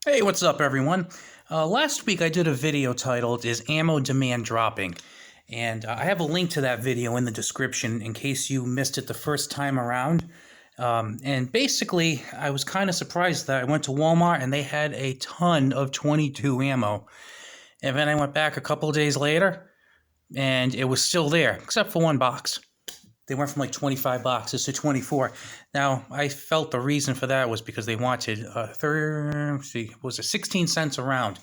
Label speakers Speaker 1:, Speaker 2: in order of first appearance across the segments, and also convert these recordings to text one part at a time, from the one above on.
Speaker 1: Hey, what's up, everyone? Last week I did a video titled "Is Ammo Demand Dropping?" And I have a link to that video in the description in case you missed it the first time around. And basically, I was kind of surprised that I went to Walmart and they had a ton of 22 ammo. And then I went back a couple of days later and it was still there, except for one box. They went from like 25 boxes to 24. Now, I felt the reason for that was because they wanted was it 16 cents a round?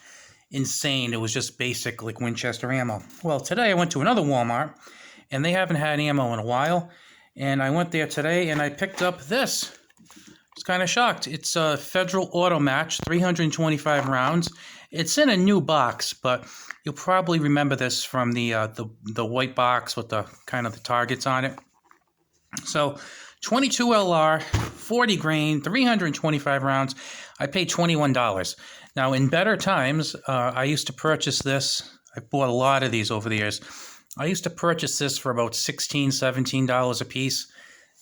Speaker 1: Insane. It was just basic like Winchester ammo. Well, today I went to another Walmart and they haven't had ammo in a while. And I went there today and I picked up this. I was kind of shocked. It's a Federal Auto Match, 325 rounds. It's in a new box, but you'll probably remember this from the white box with the kind of the targets on it. So 22 LR, 40 grain, 325 rounds. I paid $21. Now, in better times, I used to purchase this. I bought a lot of these over the years. I used to purchase this for about $16, $17 a piece.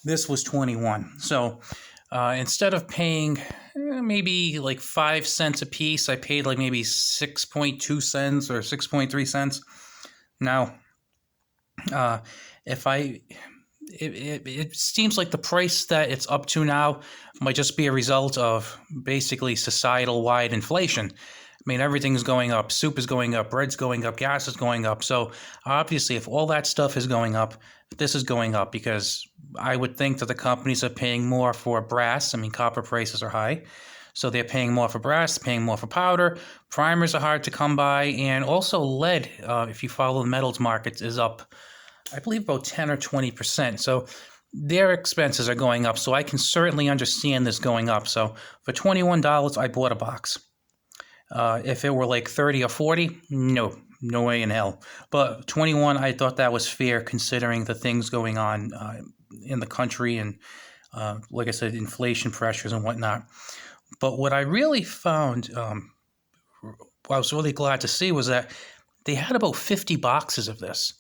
Speaker 1: This was 21. So instead of paying maybe like 5 cents a piece, I paid like maybe 6.2 cents or 6.3 cents. Now, if I it seems like the price that it's up to now might just be a result of basically societal-wide inflation. I mean, everything's going up. Soup is going up. Bread's going up. Gas is going up. So obviously, if all that stuff is going up, this is going up because I would think that the companies are paying more for brass. I mean, copper prices are high. So they're paying more for brass, paying more for powder. Primers are hard to come by. And also lead, if you follow the metals markets, is up, I believe, about 10 or 20%. So their expenses are going up. So I can certainly understand this going up. So for $21, I bought a box. If it were like 30 or 40, no way in hell. But 21, I thought that was fair considering the things going on in the country and, like I said, inflation pressures and whatnot. But what I really found, I was really glad to see, was that they had about 50 boxes of this.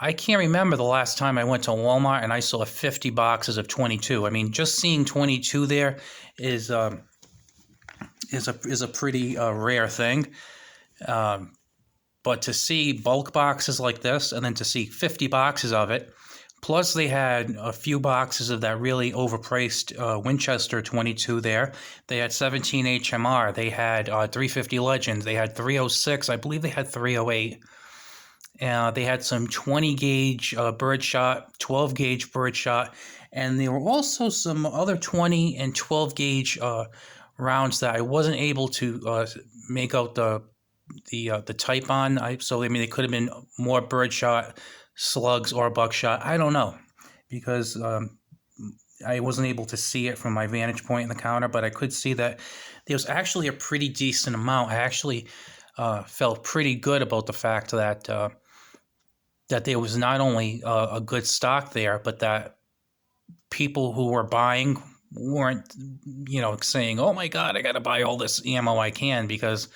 Speaker 1: I can't remember the last time I went to Walmart and I saw 50 boxes of 22. I mean, just seeing 22 there is a pretty rare thing. But to see bulk boxes like this and then to see 50 boxes of it, plus they had a few boxes of that really overpriced Winchester 22 there. They had 17 HMR. They had 350 Legends. They had 306. I believe they had 308. They had some 20 gauge birdshot, 12 gauge birdshot, and there were also some other 20 and 12 gauge rounds that I wasn't able to make out the type on. So I mean, they could have been more birdshot, slugs, or buckshot. I don't know because I wasn't able to see it from my vantage point in the counter, but I could see that there was actually a pretty decent amount. I actually felt pretty good about the fact that that there was not only a good stock there, but that people who were buying weren't, saying, "Oh my God, I got to buy all this ammo I can," because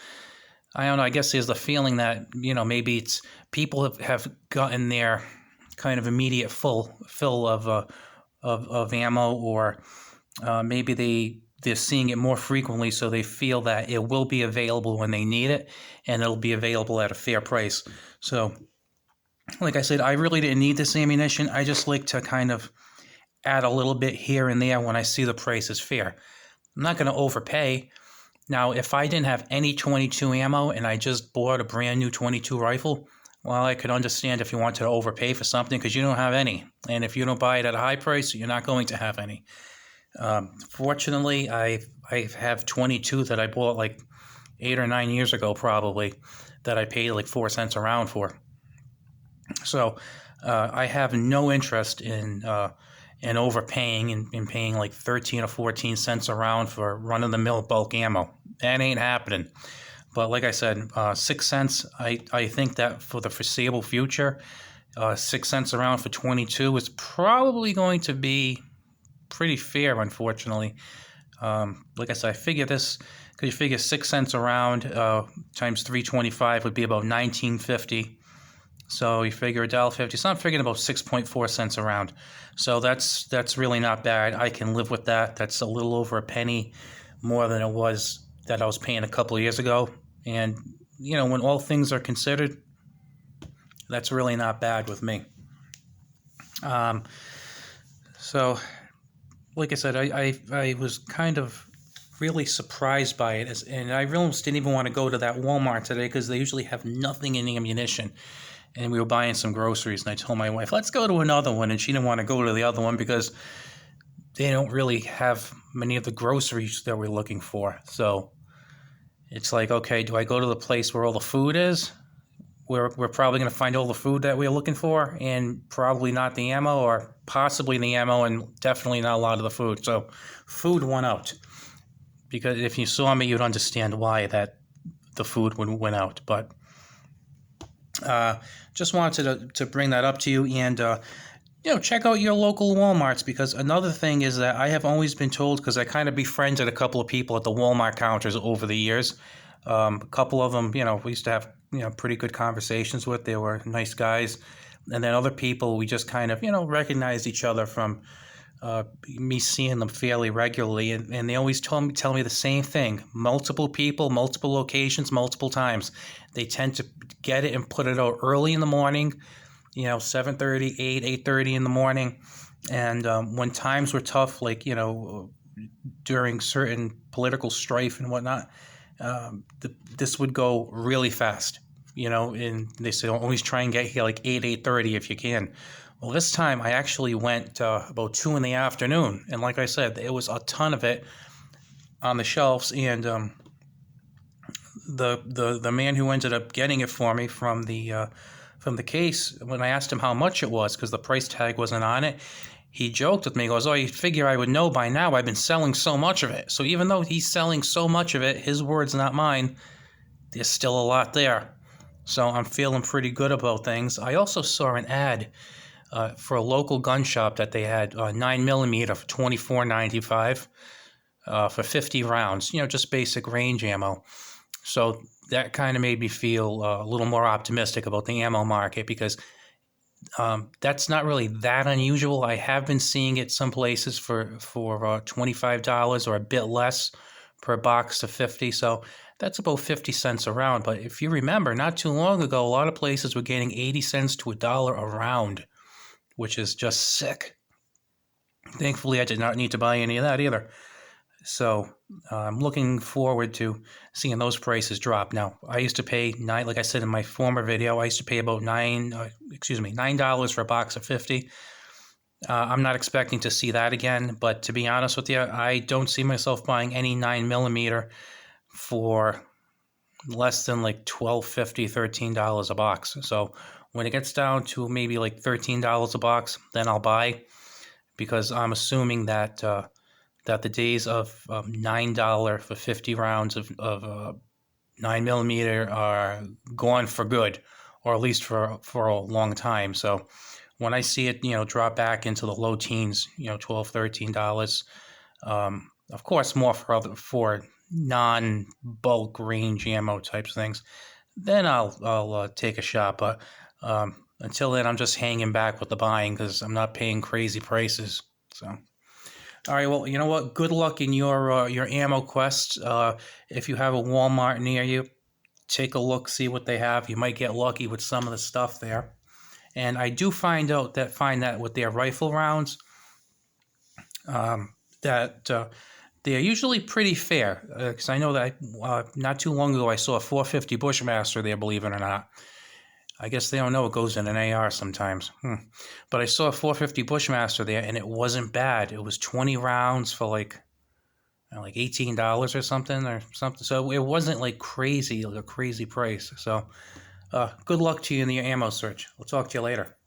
Speaker 1: I don't know. I guess there's the feeling that maybe it's people have gotten their kind of immediate fill of ammo, or maybe they're seeing it more frequently, so they feel that it will be available when they need it, and it'll be available at a fair price. So, like I said, I really didn't need this ammunition. I just like to kind of add a little bit here and there when I see the price is fair. I'm not going to overpay. Now, if I didn't have any 22 ammo and I just bought a brand new 22 rifle, well, I could understand if you wanted to overpay for something because you don't have any. And if you don't buy it at a high price, you're not going to have any. Fortunately, I have 22 that I bought like 8 or 9 years ago, probably, that I paid like 4 cents a round for. So I have no interest in overpaying and paying like 13 or 14 cents a round for run-of-the-mill bulk ammo. That ain't happening. But like I said, 6 cents, I think that for the foreseeable future, 6 cents a round for 22 is probably going to be pretty fair, unfortunately. Like I said, I figure this, because you figure 6 cents a round times 325 would be about $19.50. So you figure $1.50. So I'm figuring about 6.4 cents a round. So that's really not bad. I can live with that. That's a little over a penny more than it was that I was paying a couple of years ago. And, when all things are considered, that's really not bad with me. So, like I said, I was kind of really surprised by it, and I almost didn't even want to go to that Walmart today because they usually have nothing in ammunition. And we were buying some groceries, and I told my wife, let's go to another one, and she didn't want to go to the other one because they don't really have many of the groceries that we're looking for. So it's like, okay, do I go to the place where all the food is? We're probably going to find all the food that we're looking for, and probably not the ammo, or possibly the ammo, and definitely not a lot of the food. So food won out, because if you saw me, you'd understand why that the food went out. But just wanted to bring that up to you, and check out your local Walmarts, because another thing is that I have always been told, because I kind of befriended a couple of people at the Walmart counters over the years. A couple of them, we used to have pretty good conversations with. They were nice guys. And then other people, we just kind of, recognized each other from me seeing them fairly regularly. And they always tell me the same thing. Multiple people, multiple locations, multiple times. They tend to get it and put it out early in the morning, 7:30, 8:30 in the morning. And when times were tough, like, during certain political strife and whatnot, this would go really fast, and they say always try and get here like 8:30 if you can. Well, this time I actually went about 2 in the afternoon, and like I said, there was a ton of it on the shelves. And the man who ended up getting it for me from the case, when I asked him how much it was, because the price tag wasn't on it, he joked with me. He goes, "Oh, you figure I would know by now. I've been selling so much of it." So even though he's selling so much of it, his words, not mine, there's still a lot there. So I'm feeling pretty good about things. I also saw an ad for a local gun shop that they had 9mm for $24.95 for 50 rounds, just basic range ammo. So that kind of made me feel a little more optimistic about the ammo market, because that's not really that unusual. I have been seeing it some places for $25 or a bit less per box of 50. So that's about 50 cents a round. But if you remember, not too long ago, a lot of places were getting 80 cents to $1 a round, which is just sick. Thankfully, I did not need to buy any of that either. So I'm looking forward to seeing those prices drop. Now, I used to pay like I said in my former video, I used to pay about $9 for a box of 50. I'm not expecting to see that again, but to be honest with you, I don't see myself buying any 9mm for less than like $12.50, $13 a box. So when it gets down to maybe like $13 a box, then I'll buy, because I'm assuming that the days of $9 for 50 rounds of 9mm are gone for good, or at least for a long time. So when I see it, drop back into the low teens, $12, $13, of course, more for non-bulk range ammo types things, then I'll take a shot. But until then, I'm just hanging back with the buying, because I'm not paying crazy prices. So. All right, well, you know what? Good luck in your ammo quest. If you have a Walmart near you, take a look, see what they have. You might get lucky with some of the stuff there. And I do find that with their rifle rounds, that they're usually pretty fair. Because I know that not too long ago I saw a 450 Bushmaster there, believe it or not. I guess they don't know it goes in an AR sometimes. But I saw a 450 Bushmaster there, and it wasn't bad. It was 20 rounds for like $18 or something. So it wasn't like a crazy price. So good luck to you in your ammo search. We'll talk to you later.